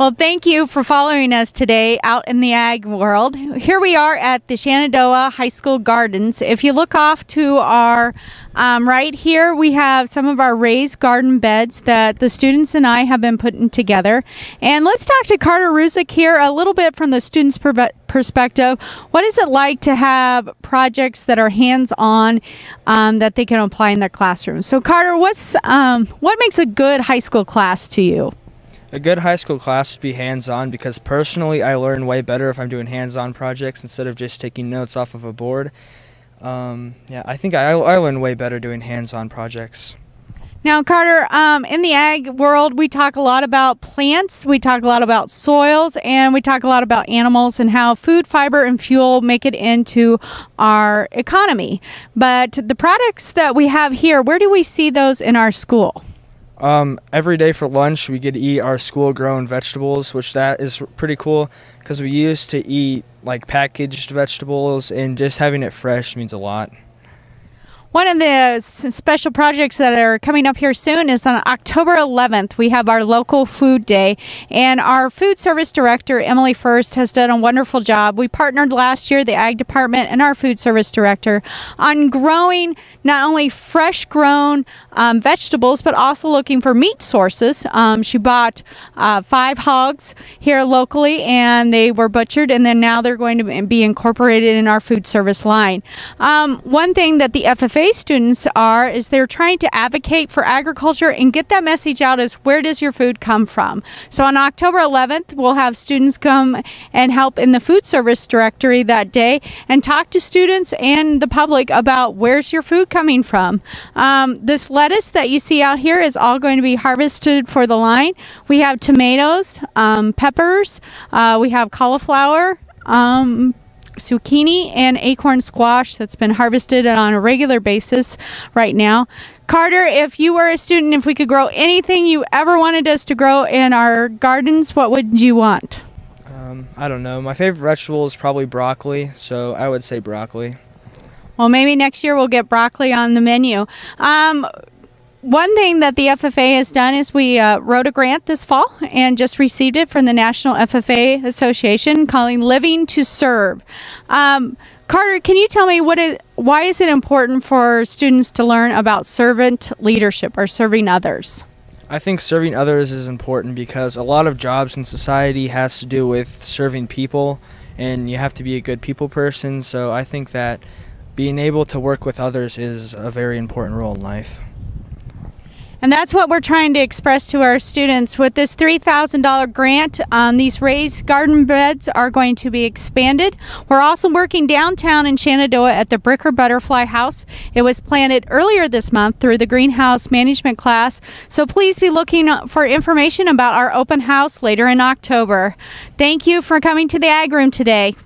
Well, thank you for following us today out in the ag world. Here we are at the Shenandoah High School Gardens. If you look off to our right here, we have some of our raised garden beds that the students and I have been putting together. And let's talk to Carter Ruzick here a little bit from the students' perspective. What is it like to have projects that are hands-on that they can apply in their classrooms? So, Carter, what makes a good high school class to you? A good high school class would be hands-on because personally I learn way better if I'm doing hands-on projects instead of just taking notes off of a board. I think I learn way better doing hands-on projects. Now, Carter, in the ag world, we talk a lot about plants, we talk a lot about soils, and we talk a lot about animals and how food, fiber, and fuel make it into our economy. But the products that we have here, where do we see those in our school? Every day for lunch we get to eat our school-grown vegetables, which that is pretty cool because we used to eat like packaged vegetables, and just having it fresh means a lot. One of the special projects that are coming up here soon is on October 11th. We have our local food day, and our food service director, Emily First, has done a wonderful job. We partnered last year, the ag department and our food service director, on growing not only fresh grown vegetables, but also looking for meat sources. She bought 5 hogs here locally, and they were butchered, and then now they're going to be incorporated in our food service line. One thing that the FFA students is they're trying to advocate for agriculture and get that message out as where does your food come from. So on October 11th, we'll have students come and help in the food service directory that day and talk to students and the public about where's your food coming from. This lettuce that you see out here is all going to be harvested for the line. We have tomatoes, peppers, we have cauliflower, zucchini, and acorn squash that's been harvested on a regular basis right now. Carter, if you were a student, if we could grow anything you ever wanted us to grow in our gardens, what would you want? I don't know. My favorite vegetable is probably broccoli, so I would say broccoli. Well, maybe next year we'll get broccoli on the menu. One thing that the FFA has done is we wrote a grant this fall and just received it from the National FFA Association calling Living to Serve. Carter, can you tell me why is it important for students to learn about servant leadership or serving others? I think serving others is important because a lot of jobs in society has to do with serving people, and you have to be a good people person. So I think that being able to work with others is a very important role in life. And that's what we're trying to express to our students. With this $3,000 grant, these raised garden beds are going to be expanded. We're also working downtown in Shenandoah at the Bricker Butterfly House. It was planted earlier this month through the greenhouse management class. So please be looking for information about our open house later in October. Thank you for coming to the Ag Room today.